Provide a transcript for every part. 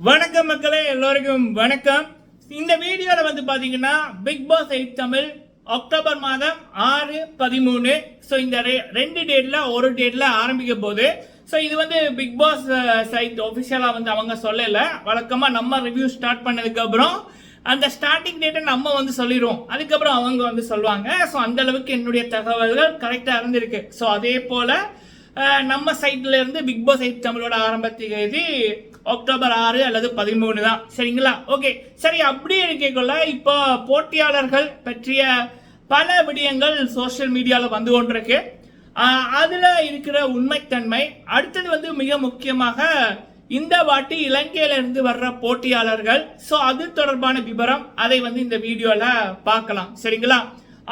வணக்கம் மக்களே, எல்லோருக்கும் வணக்கம். இந்த வீடியோவில் வந்து பார்த்தீங்கன்னா பிக் பாஸ் 8 தமிழ் அக்டோபர் மாதம் 6, 13. ஸோ இந்த ரெண்டு டேட்டில் ஒரு டேட்டில் ஆரம்பிக்க போகுது. ஸோ இது வந்து பிக் பாஸ் சைட் ஒஃபிஷியலாக வந்து அவங்க சொல்லலை. வழக்கமாக நம்ம ரிவ்யூ ஸ்டார்ட் பண்ணதுக்கப்புறம் அந்த ஸ்டார்டிங் டேட்டை நம்ம வந்து சொல்லிடுவோம், அதுக்கப்புறம் அவங்க வந்து சொல்லுவாங்க. ஸோ அந்த அளவுக்கு என்னுடைய தகவல்கள் கரெக்டாக இருந்திருக்கு. ஸோ அதே போல் நம்ம சைட்ல இருந்து பிக் பாஸ் 8 தமிழோட ஆரம்ப தேதி அக்டோபர் 6 அல்லது 13 தான். சரிங்களா? ஓகே, சரி. அப்படி இருக்கக்குள்ள இப்போ போட்டியாளர்கள் பற்றிய பல விடயங்கள் சோசியல் மீடியாவில் வந்து கொண்டிருக்கு. அதில் இருக்கிற உண்மைத்தன்மை, அடுத்தது வந்து மிக முக்கியமாக இந்த வாட்டி இலங்கையிலிருந்து வர்ற போட்டியாளர்கள், ஸோ அது தொடர்பான விவரம், அதை வந்து இந்த வீடியோவில் பார்க்கலாம். சரிங்களா?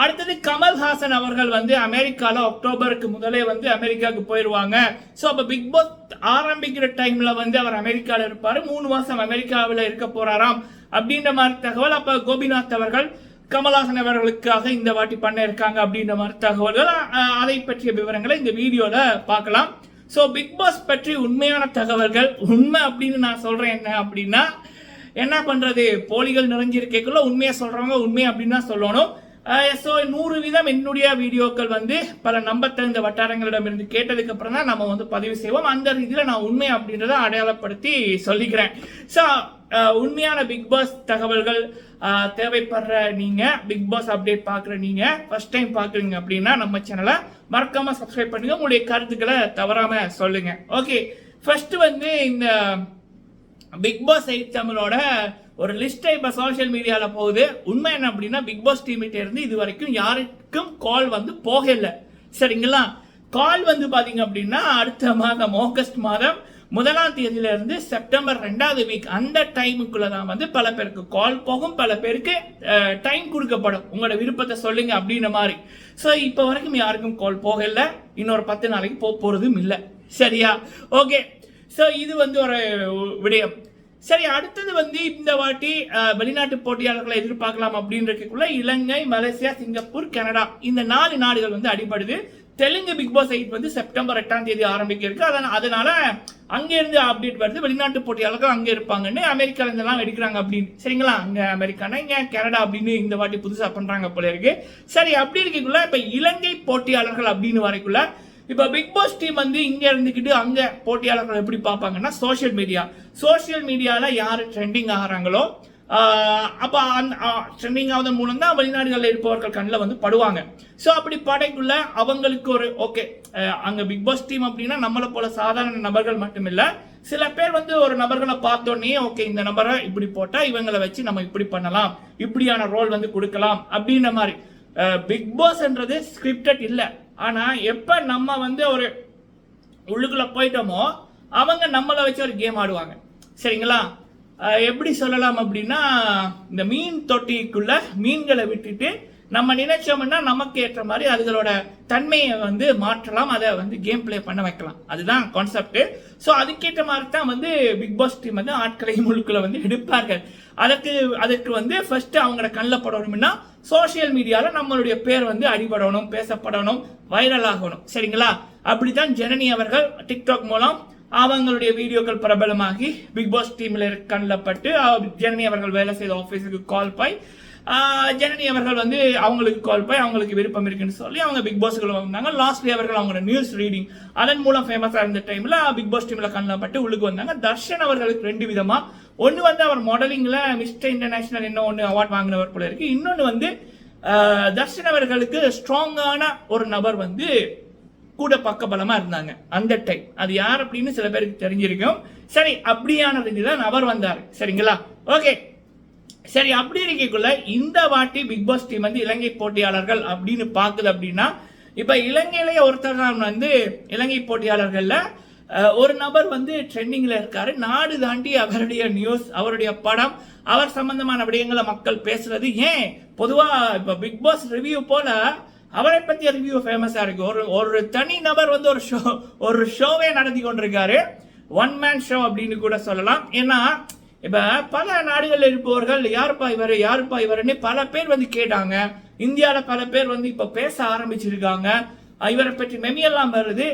அடுத்தது கமல்ஹாசன் அவர்கள் வந்து அமெரிக்காவில் அக்டோபருக்கு முதலே வந்து அமெரிக்காவுக்கு போயிடுவாங்க. ஸோ அப்போ பிக் பாஸ் ஆரம்பிக்கிற டைம்ல வந்து அவர் அமெரிக்காவில் இருப்பார். 3 மாசம் அமெரிக்காவில் இருக்க போறாராம் அப்படின்ற மாதிரி தகவல். அப்போ கோபிநாத் அவர்கள் கமல்ஹாசன் அவர்களுக்காக இந்த வாட்டி பண்ண இருக்காங்க அப்படின்ற மாதிரி தகவல்கள், அதை பற்றிய விவரங்களை இந்த வீடியோல பார்க்கலாம். ஸோ பிக் பாஸ் பற்றி உண்மையான தகவல்கள், உண்மை அப்படின்னு நான் சொல்றேன் என்ன அப்படின்னா, என்ன பண்றது, போலிகள் நிறைஞ்சிருக்கக்குள்ள உண்மையை சொல்றவங்க உண்மை அப்படின்னு தான் சொல்லணும். ஸோ 100% என்னுடைய வீடியோக்கள் வந்து பல நம்பத்தகுந்த வட்டாரங்களிடமிருந்து கேட்டதுக்கு அப்புறம் தான் நம்ம வந்து பதிவு செய்வோம். அந்த ரீதியில் நான் உண்மை அப்படின்றத அடையாளப்படுத்தி சொல்லிக்கிறேன். ஸோ உண்மையான பிக் பாஸ் தகவல்கள் தேவைப்படுற நீங்க, பிக் பாஸ் அப்டேட் பார்க்குற நீங்க, ஃபர்ஸ்ட் டைம் பார்க்குறீங்க அப்படின்னா நம்ம சேனலை மறக்காம சப்ஸ்கிரைப் பண்ணுங்க. உங்களுடைய கருத்துக்களை தவறாம சொல்லுங்க. ஓகே, ஃபர்ஸ்ட் வந்து இந்த பிக் பாஸ் 8 தமிழோட ஒரு லிஸ்ட்டை இப்போ சோஷியல் மீடியாவில் போகுது. உண்மை என்ன அப்படின்னா, பிக் பாஸ் டீமிட்ட இருந்து இது வரைக்கும் யாருக்கும் கால் வந்து போகல. சரிங்களா? கால் வந்து பார்த்தீங்க அப்படின்னா அடுத்த மாதம் ஆகஸ்ட் மாதம் 1ஆம் தேதியிலிருந்து செப்டம்பர் 2வது வீக், அந்த டைமுக்குள்ள தான் வந்து பல பேருக்கு கால் போகும், பல பேருக்கு டைம் கொடுக்கப்படும். உங்களோட விருப்பத்தை சொல்லுங்க அப்படின்ற மாதிரி. ஸோ இப்போ வரைக்கும் யாருக்கும் கால் போகல, இன்னொரு 10 நாளைக்கு போறதும் இல்லை. சரியா? ஓகே, ஸோ இது வந்து ஒரு விடயம். சரி, அடுத்தது வந்து இந்த வாட்டி வெளிநாட்டு போட்டியாளர்களை எதிர்பார்க்கலாம் அப்படின்றதுக்குள்ள இலங்கை, மலேசியா, சிங்கப்பூர், கனடா, இந்த 4 நாடுகள் வந்து அடிபடுது. தெலுங்கு பிக் பாஸ் 8 வந்து செப்டம்பர் 8ஆம் தேதி ஆரம்பிக்க இருக்கு. அதனால அங்கிருந்து அப்டேட் வருது, வெளிநாட்டு போட்டியாளர்கள் அங்கே இருப்பாங்கன்னு. அமெரிக்கால இருந்தெல்லாம் எடுக்கிறாங்க அப்படின்னு. சரிங்களா? அங்கே அமெரிக்கானா இங்கே கனடா அப்படின்னு இந்த வாட்டி புதுசாக பண்றாங்க போல இருக்கு. சரி, அப்படி இருக்கக்குள்ள இப்போ இலங்கை போட்டியாளர்கள் அப்படின்னு வரைக்குள்ள இப்போ பிக் பாஸ் டீம் வந்து இங்க இருந்துக்கிட்டு அங்க போட்டியாளர்கள் எப்படி பார்ப்பாங்கன்னா, சோசியல் மீடியால யாரு ட்ரெண்டிங் ஆகிறாங்களோ அப்போ ட்ரெண்டிங் ஆவதன் மூலம் தான் வெளிநாடுகளில் இருப்பவர்கள் கண்ணில் வந்து படுவாங்க. ஸோ அப்படி படைக்குள்ள அவங்களுக்கு ஒரு ஓகே, அங்கே பிக் பாஸ் டீம் அப்படின்னா நம்மளை போல சாதாரண நபர்கள் மட்டும் இல்லை, சில பேர் வந்து ஒரு நபர்களை பார்த்தோன்னே ஓகே, இந்த நபரை இப்படி போட்டால் இவங்களை வச்சு நம்ம இப்படி பண்ணலாம், இப்படியான ரோல் வந்து கொடுக்கலாம் அப்படின்ற மாதிரி. பிக் பாஸ்ன்றது ஸ்கிரிப்டட் இல்லை. ஆனா எப்ப நம்ம வந்து ஒரு உள்ளுக்குள்ள போயிட்டோமோ அவங்க நம்மளை வச்சு ஒரு கேம் ஆடுவாங்க. சரிங்களா? எப்படி சொல்லலாம் அப்படின்னா, இந்த மீன் தொட்டிக்குள்ள மீன்களை விட்டுட்டு நம்ம நினைச்சோம்னா நமக்கு ஏற்ற மாதிரி அதுகளோட தன்மையை வந்து மாற்றலாம், அதை வந்து கேம் பிளே பண்ண வைக்கலாம். அதுதான் கான்செப்ட். ஸோ அதுக்கேற்ற மாதிரி தான் வந்து பிக் பாஸ் டீம் வந்து ஆட்களை முழுக்குள்ள வந்து எடுப்பார்கள். அதுக்கு வந்து ஃபர்ஸ்ட் அவங்களோட கண்ணில் படணும்னா சோசியல் மீடியாவில் நம்மளுடைய பேர் வந்து அடிபடணும், பேசப்படணும், வைரல் ஆகணும். சரிங்களா? அப்படித்தான் ஜனனி அவர்கள் டிக்டாக் மூலம் அவங்களுடைய வீடியோக்கள் பிரபலமாகி பிக் பாஸ் டீம்ல கண்ணில் பட்டு ஜனனி அவர்கள் வேலை செய்த ஆஃபீஸுக்கு கால் போய் ஜனனி அவர்கள் வந்து அவங்களுக்கு கால் போய் அவங்களுக்கு விருப்பம் இருக்குன்னு சொல்லி அவங்க பிக் பாஸ்க்குள்ள வந்தாங்க. லாஸ்ட்லி அவர்கள் அவங்களோட நியூஸ் ரீடிங் அதன் மூலம் ஃபேமஸாக இருந்த டைம்ல பிக் பாஸ் டீம்ல கண்ணில் பட்டு உள்ளுக்கு வந்தாங்க. தர்ஷன் அவர்களுக்கு 2 விதமா, ஒன்று வந்து அவர் மாடலிங்ல மிஸ்டர் இன்டர்நேஷனல் என்ன ஒன்று அவார்ட் வாங்கினவர் போல இருக்கு. இன்னொன்று வந்து தர்ஷன் அவர்களுக்கு ஸ்ட்ராங்கான ஒரு நபர் வந்து கூட பக்கபலமா இருந்தாங்க அந்த டைம். அது யார் அப்படின்னு சில பேருக்கு தெரிஞ்சிருக்கும். சரி, அப்படியான தான் அவர் வந்தார். சரிங்களா? ஓகே, சரி. அப்படி இருக்கக்குள்ள இந்த வாட்டி பிக் பாஸ் டீம் வந்து இலங்கை போட்டியாளர்கள் அப்படின்னு பாக்குது அப்படின்னா, இப்ப இலங்கையிலேயே ஒருத்தர் வந்து இலங்கை போட்டியாளர்கள்ல ஒரு நபர் வந்து ட்ரெண்டிங்ல இருக்காரு. நாடு தாண்டி அவருடைய நியூஸ், அவருடைய படம், அவர் சம்பந்தமான விடயங்களை மக்கள் பேசுறது. ஏன் பொதுவா இப்ப பிக் பாஸ் ரிவ்யூ போல அவரை பத்திய ரிவ்யூ ஃபேமஸா இருக்கு. ஒரு தனி நபர் வந்து ஒரு ஷோவே நடத்தி கொண்டிருக்காரு, ஒன் மேன் ஷோ அப்படின்னு கூட சொல்லலாம். ஏன்னா இப்ப பல நாடுகளில் இருப்பவர்கள் யாருப்பா இவருன்னு பல பேர் வந்து கேட்டாங்க. இந்தியாவில் பல பேர் வந்து இப்ப பேச ஆரம்பிச்சிருக்காங்க. இவரை பற்றி மெமியெல்லாம் வருது.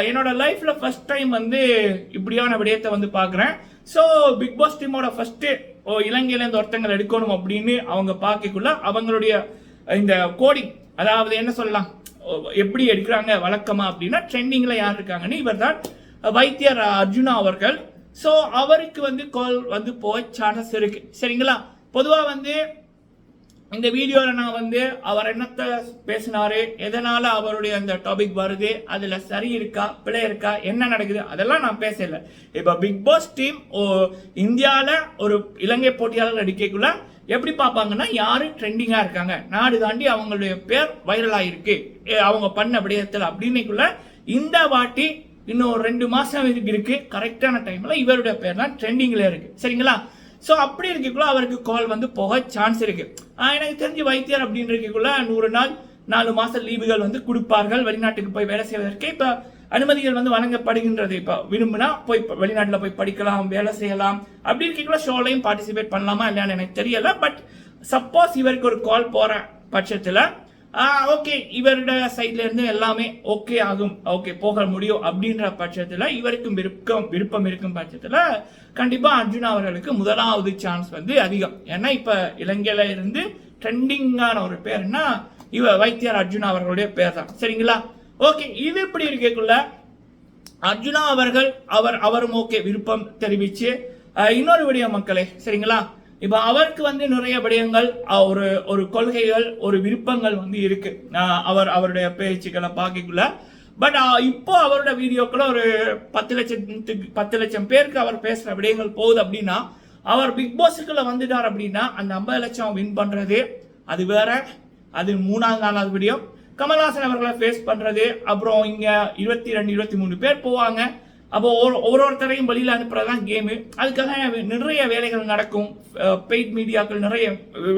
என்னோட லைஃப்ல ஃபர்ஸ்ட் டைம் வந்து இப்படியான விடயத்தை வந்து பார்க்குறேன். ஸோ பிக் பாஸ் டீமோட ஃபர்ஸ்ட் இலங்கையிலேருந்து ஒருத்தங்களை எடுக்கணும் அப்படின்னு அவங்க பார்க்கக்குள்ள அவங்களுடைய இந்த கோடிங், அதாவது என்ன சொல்லலாம், எப்படி எடுக்கிறாங்க வழக்கமா அப்படின்னா ட்ரெண்டிங்ல யார் இருக்காங்கன்னு இவர் தான் வைத்தியர் அர்ஜுனா அவர்கள். ஸோ அவருக்கு வந்து கால் வந்து போய் சான்சஸ் இருக்கு. சரிங்களா, பொதுவாக வந்து இந்த வீடியோவில் நான் வந்து அவர் என்னத்தை பேசினாரு, எதனால அவருடைய அந்த டாபிக் வருது, அதுல சரி இருக்கா பிழை இருக்கா என்ன நடக்குது அதெல்லாம் நான் பேசல. இப்போ பிக் பாஸ் டீம் இந்தியாவில் ஒரு இலங்கை போட்டியாளர் அடிக்கக்குள்ள எப்படி பார்ப்பாங்கன்னா யாரு ட்ரெண்டிங்கா இருக்காங்க, நாடு தாண்டி அவங்களுடைய பேர் வைரல் ஆயிருக்கு அவங்க பண்ண விடயத்தில் அப்படின்னுக்குள்ள இந்த வாட்டி இன்னும் 2 மாசம் இருக்கு. கரெக்டான டைம்ல இவருடைய பேர் தான் ட்ரெண்டிங்ல இருக்கு. சரிங்களா, ஸோ அப்படி இருக்கக்குள்ள அவருக்கு கால் வந்து போக சான்ஸ் இருக்கு. எனக்கு தெரிஞ்சு வைத்தியர் அப்படின்னு இருக்கக்குள்ள 100 நாள் 4 மாசம் லீவுகள் வந்து கொடுப்பார்கள் வெளிநாட்டுக்கு போய் வேலை செய்வதற்கு. இப்போ அனுமதிகள் வந்து வழங்கப்படுகின்றது. இப்போ விரும்பினா போய் வெளிநாட்டில் போய் படிக்கலாம், வேலை செய்யலாம். அப்படி இருக்கக்குள்ள ஷோலையும் பார்ட்டிசிபேட் பண்ணலாமா இல்லையான்னு எனக்கு தெரியல. பட் சப்போஸ் இவருக்கு ஒரு கால் போற பட்சத்தில் ஓகே இவரோட சைட்ல இருந்து எல்லாமே ஓகே ஆகும், ஓகே போக முடியும் அப்படின்ற பட்சத்தில் இவருக்கும் விருப்பம் இருக்கும் பட்சத்தில் கண்டிப்பா அர்ஜுனா அவர்களுக்கு முதலாவது சான்ஸ் வந்து அதிகம். ஏன்னா இப்ப இலங்கையில இருந்து ட்ரெண்டிங்கான ஒரு பேர்னா வைத்தியர் அர்ஜுனா அவர்களுடைய பேர் தான். சரிங்களா, ஓகே இது இப்படி இருக்கக்குள்ள அர்ஜுனா அவர்கள் அவரும் ஓகே விருப்பம் தெரிவிச்சு இன்னொரு விடய மக்களே. சரிங்களா, இப்ப அவருக்கு வந்து நிறைய விடயங்கள் ஒரு கொள்கைகள் ஒரு விருப்பங்கள் வந்து இருக்கு அவருடைய பேச்சுக்களை பார்க்கக்குள்ள. பட் இப்போ அவரோட வீடியோக்குள்ள ஒரு 10 லட்சம் பேருக்கு அவர் பேசுற விடயங்கள் போகுது அப்படின்னா, அவர் பிக் பாஸுக்குள்ள வந்துட்டார் அப்படின்னா அந்த 50 லட்சம் வின் பண்றது அது வேற. அது 4வது வீடியோ கமல்ஹாசன் அவர்களை ஃபேஸ் பண்றது. அப்புறம் இங்க 22-23 பேர் போவாங்க. அப்போ ஒவ்வொருத்தரையும் வெளியில் அனுப்புறதுதான் கேமு. அதுக்காக நிறைய வேலைகள் நடக்கும், பெய்ட் மீடியாக்கள் நிறைய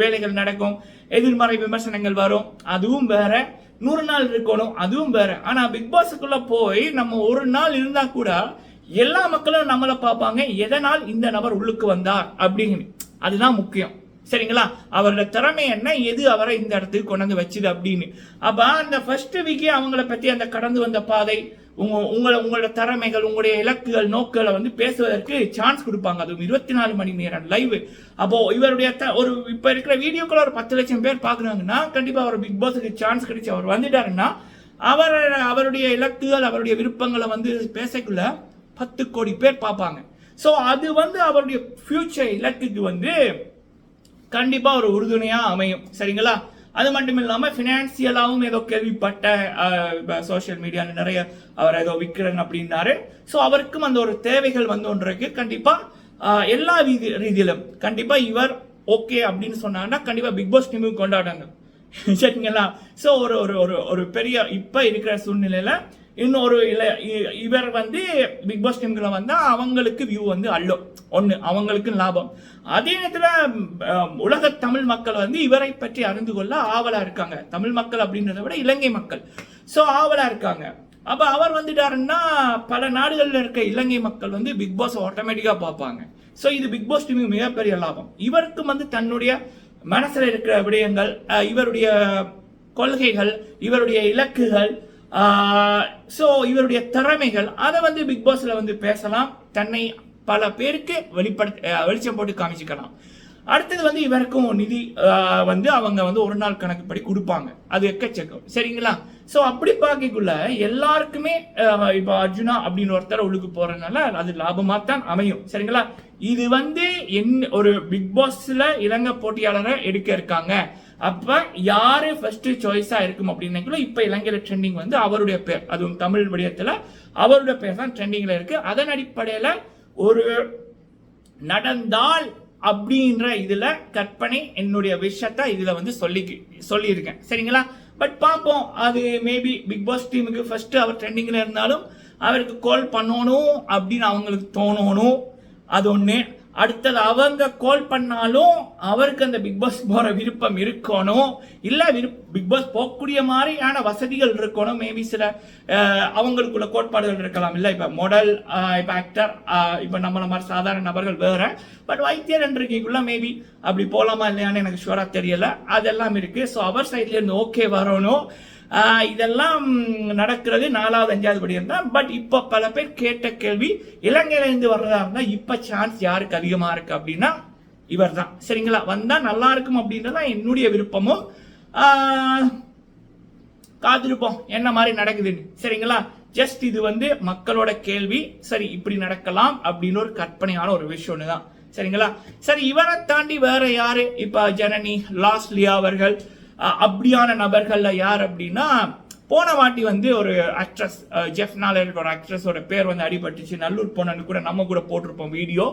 வேலைகள் நடக்கும், எதிர்மறை விமர்சனங்கள் வரும், அதுவும் வேற. 100 நாள் இருக்கணும், அதுவும் வேற. ஆனா பிக் பாஸுக்குள்ள போய் நம்ம ஒரு நாள் இருந்தா கூட எல்லா மக்களும் நம்மளை பார்ப்பாங்க, எதனால் இந்த நபர் உள்ளுக்கு வந்தார் அப்படிங்கிறது. அதுதான் முக்கியம். சரிங்களா, அவரோட திறமை என்ன, எது அவரை இந்த இடத்துக்கு கொண்டு வச்சுது அப்படின்னு. அப்ப அந்த ஃபர்ஸ்ட் வீக்கே அவங்கள பத்தி அந்த கடந்து வந்த பாதை, உங்களோட திறமைகள், உங்களுடைய இலக்குகள், நோக்களை வந்து பேசுவதற்கு சான்ஸ் கொடுப்பாங்க. அதுவும் 24 மணி நேரம் லைவ். அப்போ இவருடைய ஒரு இப்ப இருக்கிற வீடியோக்குள்ள ஒரு 10 லட்சம் பேர் பாக்குறாங்கன்னா கண்டிப்பா அவர் பிக் பாஸுக்கு சான்ஸ் கிடைச்சு அவர் வந்துட்டாருன்னா அவருடைய இலக்குகள் அவருடைய விருப்பங்களை வந்து பேசக்குள்ள 10 கோடி பேர் பார்ப்பாங்க. ஸோ அது வந்து அவருடைய ஃபியூச்சர் இலக்குக்கு வந்து கண்டிப்பா ஒரு உறுதுணையா அமையும். சரிங்களா, அது மட்டும் இல்லாம பினான்சியலாவும் ஏதோ கேள்விப்பட்ட சோசியல் மீடியால நிறைய அவர் ஏதோ விற்கிறேன் அப்படின்னாரு. ஸோ அவருக்கும் அந்த ஒரு தேவைகள் வந்து ஒன்று இருக்கு. கண்டிப்பா எல்லா ரீதியிலும் கண்டிப்பா இவர் ஓகே அப்படின்னு சொன்னாங்கன்னா கண்டிப்பா பிக் பாஸ் டீமுக்கு கொண்டாடுறாங்க. சரிங்களா, ஸோ ஒரு பெரிய இப்ப இருக்கிற சூழ்நிலையில இன்னொரு இவர் வந்து பிக் பாஸ் டீம்ல வந்தா அவங்களுக்கு வியூ வந்து ஒண்ணு அவங்களுக்கு லாபம். அதே நேரத்தில் உலக தமிழ் மக்கள் வந்து இவரை பற்றி அறிந்து கொள்ள ஆவலா இருக்காங்க. தமிழ் மக்கள் அப்படின்றத விட இலங்கை மக்கள் ஸோ ஆவலா இருக்காங்க. அப்ப அவர் வந்துட்டாருன்னா பல நாடுகளில் இருக்க இலங்கை மக்கள் வந்து பிக் பாஸ் ஆட்டோமேட்டிக்கா பார்ப்பாங்க. ஸோ இது பிக் பாஸ் டீமுக்கு மிகப்பெரிய லாபம். இவருக்கு வந்து தன்னுடைய மனசுல இருக்கிற விடயங்கள், இவருடைய கொள்கைகள், இவருடைய இலக்குகள், ஸோ இவருடைய திறமைகள் அதை வந்து பிக் பாஸ்ல வந்து பேசலாம், தன்னை பல பேருக்கு வெளிச்சம் போட்டு காமிச்சுக்கலாம். அடுத்தது வந்து இவருக்கும் நிதி வந்து அவங்க வந்து ஒரு நாள் கணக்குப்படி கொடுப்பாங்க, அது எக்கச்சக்கம். சரிங்களா, ஸோ அப்படி பார்க்கக்குள்ள எல்லாருக்குமே இப்போ அர்ஜுனா அப்படின்னு ஒருத்தர் உள்ளுக்கு போறதுனால அது லாபமா தான் அமையும். சரிங்களா, இது வந்து ஒரு பிக் பாஸ்ல இலங்கை போட்டியாளரை எடுக்க இருக்காங்க. அப்ப யாரு ஃபர்ஸ்ட் சாய்ஸா இருக்கும் அப்படின்னா இப்ப இலங்கையில ட்ரெண்டிங் வந்து அவருடைய பேர், அதுவும் தமிழ் விடயத்துல அவருடைய பேர் தான் ட்ரெண்டிங்ல இருக்கு. அதன் அடிப்படையில ஒரு நடந்தால் அப்படின்ற இதுல கற்பனை என்னுடைய விஷயத்த இதுல வந்து சொல்லியிருக்கேன். சரிங்களா, பட் பார்ப்போம். அது மேபி பிக் பாஸ் டீமுக்கு ஃபர்ஸ்ட் அவர் ட்ரெண்டிங்ல இருந்தாலும் அவருக்கு கால் பண்ணணும் அப்படின்னு அவங்களுக்கு தோணணும், அது ஒண்ணு. அடுத்தது அவங்க கால் பண்ணாலும் அவருக்கு அந்த பிக் பாஸ் போற விருப்பம் இருக்கணும், இல்ல பிக் பாஸ் போகக்கூடிய மாதிரியான வசதிகள் இருக்கணும். மேபி சில அவங்களுக்குள்ள கோட்பாடுகள் இருக்கலாம். இல்ல இப்ப மாடல், இப்ப ஆக்டர், இப்ப நம்மள மாதிரி சாதாரண நபர்கள் வேற. பட் வைத்தியர் என்றுக்குள்ள மேபி அப்படி போலாமா இல்லையான்னு எனக்கு ஷுவரா தெரியல. அதெல்லாம் இருக்கு. ஸோ அவர் சைட்ல இருந்து ஓகே வரணும். இதெல்லாம் நடக்கிறது 4வது 5வது படியில் தான். பட் இப்போ பல பேர் கேட்ட கேள்வி, இலங்கையிலேருந்து வர்றதா இருந்தால் இப்போ சான்ஸ் யாருக்கு அதிகமாக இருக்கு அப்படின்னா இவர் தான். சரிங்களா, வந்தால் நல்லா இருக்கும் அப்படின்றதான் என்னுடைய விருப்பமும். காத்திருப்போம் என்ன மாதிரி நடக்குதுன்னு. சரிங்களா, ஜஸ்ட் இது மக்களோட கேள்வி. சரி, இப்படி நடக்கலாம் அப்படின்னு ஒரு கற்பனையான ஒரு விஷயம் தான். சரிங்களா, சரி, இவரை தாண்டி வேற யாரு? இப்ப ஜனனி, லாஸ்லியா அவர்கள் அப்படியான நபர்கள்ல யார் அப்படின்னா, போன வாட்டி ஒரு ஆக்ட்ரஸ், ஜெஃப்னால இருக்க ஒரு ஆக்ட்ரஸோட பேர் அடிபட்டுச்சு, நல்லூர் போனன்னு கூட நம்ம கூட போட்டிருப்போம் வீடியோ.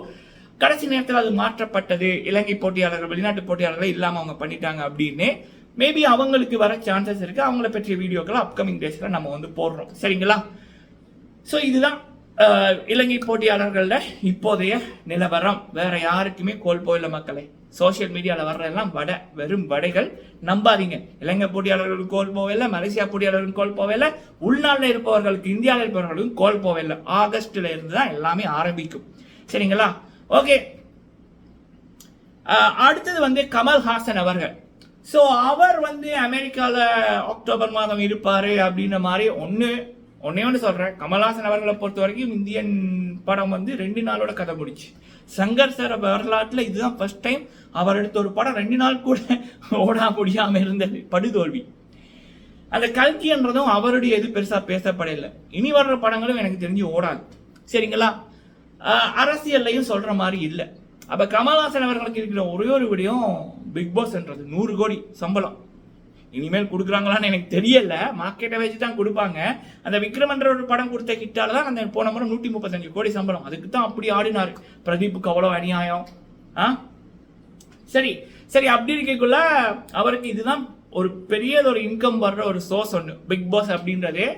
கடைசி நேரத்தில் அது மாற்றப்பட்டது, இலங்கை போட்டியாளர்கள் வெளிநாட்டு போட்டியாளர்கள் இல்லாம அவங்க பண்ணிட்டாங்க அப்படின்னு. மேபி அவங்களுக்கு வர சான்சஸ் இருக்கு. அவங்கள பற்றிய வீடியோக்களை அப்கமிங் டேஸ்ல நம்ம போடுறோம். சரிங்களா, ஸோ இதுதான் இலங்கை போட்டியாளர்கள இப்போதைய நிலவரம். வேற யாருக்குமே கோல் போயில மக்களே. சோசியல் மீடியாவில் வர்றதெல்லாம் வெறும் வடைகள், நம்பாதீங்க. இலங்கை போட்டியாளர்களுக்கு கோல் போகல, மலேசியா போட்டியாளர்களுக்கு கோல் போகல, உள்நாட்டில் இருப்பவர்களுக்கு, இந்தியாவில் இருப்பவர்களுக்கும் கோல் போகல. ஆகஸ்ட்ல இருந்து தான் எல்லாமே ஆரம்பிக்கும். சரிங்களா, ஓகே. அடுத்தது கமல்ஹாசன் அவர்கள். ஸோ அவர் அமெரிக்காவில் அக்டோபர் மாதம் இருப்பாரு அப்படின்ற மாதிரி ஒன்னே சொல்றேன். கமல்ஹாசன் அவர்களை பொறுத்த வரைக்கும் இந்தியன் படம் 2 நாளோட கதை முடிச்சு. சங்கர் சார் வரலாற்றில் இதுதான் ஃபர்ஸ்ட் டைம் அவர் எடுத்த ஒரு படம் 2 நாள் கூட ஓடா முடியாம இருந்தது, படுதோல்வி. அந்த கல்கின்றதும் அவருடைய எது பெருசா பேசப்படல. இனி வர்ற படங்களும் எனக்கு தெரிஞ்சு ஓடாது. சரிங்களா, அரசியல்லையும் சொல்ற மாதிரி இல்லை. அப்ப கமல்ஹாசன் அவர்களுக்கு இருக்கிற ஒரே ஒரு விடயம், பிக் பாஸ்ன்றது 100 கோடி சம்பளம் இனிமேல் கொடுக்குறாங்களான்னு எனக்கு தெரியல. மார்க்கெட்டை வச்சு தான் கொடுப்பாங்க. அந்த விக்ரமன்ற ஒரு படம் கொடுத்த கிட்டால தான் அந்த போன முறை 135 கோடி சம்பளம். அதுக்கு தான் அப்படி ஆடினாரு. பிரதீப்புக்கு அவ்வளோ அநியாயம். சரி சரி, அப்படி இருக்கக்குள்ள அவருக்கு இதுதான் ஒரு பெரிய ஒரு இன்கம் வர்ற ஒரு சோர்ஸ் ஒன்று பிக் பாஸ் அப்படின்றதே.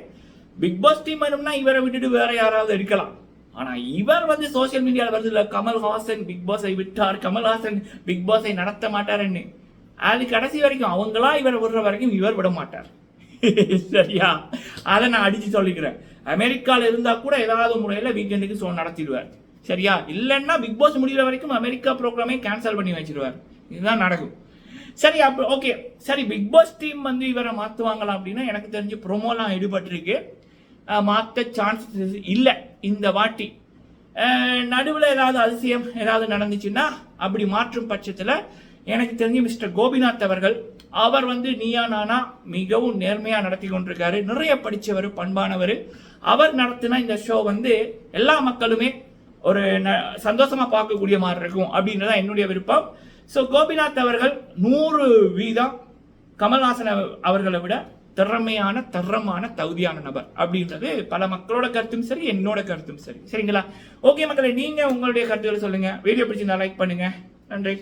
பிக் பாஸ் டீம் வேணும்னா இவரை விட்டுட்டு வேற யாராவது எடுக்கலாம். ஆனா இவர் சோசியல் மீடியாவில் வருது இல்ல, கமல்ஹாசன் பிக் பாஸை விட்டார், கமல்ஹாசன் பிக் பாஸை நடத்த மாட்டாருன்னு. அது கடைசி வரைக்கும் அவங்களா இவர் விடுற வரைக்கும் இவர் விட மாட்டார். சரியா, அதை நான் அடிச்சு சொல்லிக்கிறேன். அமெரிக்கால இருந்தா கூட ஏதாவது முறையில வீக்கெண்டுக்கு ஷோ நடத்திடுவார். சரியா, இல்லைன்னா பிக் பாஸ் முடிகிற வரைக்கும் அமெரிக்கா ப்ரோக்ராமே கேன்சல் பண்ணி வச்சிருவார். இதுதான் நடக்கும். சரி, அப்போ ஓகே. சரி, பிக் பாஸ் டீம் இவரை மாத்துவாங்களா அப்படின்னா எனக்கு தெரிஞ்சு ப்ரோமோலாம் ஈடுபட்டிருக்கு. மாற்ற சான்சஸ் இல்லை இந்த வாட்டி. நடுவில் ஏதாவது அதிசயம் ஏதாவது நடந்துச்சுன்னா அப்படி மாற்றும் பட்சத்தில் எனக்கு தெரிஞ்சு மிஸ்டர் கோபிநாத் அவர்கள், அவர் நீயா நானா மிகவும் நேர்மையா நடத்தி கொண்டிருக்காரு. நிறைய படிச்சவர், பண்பானவர். அவர் நடத்தினா இந்த ஷோ எல்லா மக்களுமே ஒரு சந்தோஷமா பார்க்கக்கூடிய மாதிரி இருக்கும் அப்படின்றதான் என்னுடைய விருப்பம். ஸோ கோபிநாத் அவர்கள் 100% கமல்ஹாசன் அவர்களை விட திறமையான தரமான தகுதியான நபர் அப்படின்றது பல மக்களோட கருத்தும் சரி, என்னோட கருத்தும் சரி. சரிங்களா, ஓகே மக்களே, நீங்க உங்களுடைய கருத்துக்களை சொல்லுங்க. வீடியோ பிடிச்சிருந்தா லைக் பண்ணுங்க. நன்றி.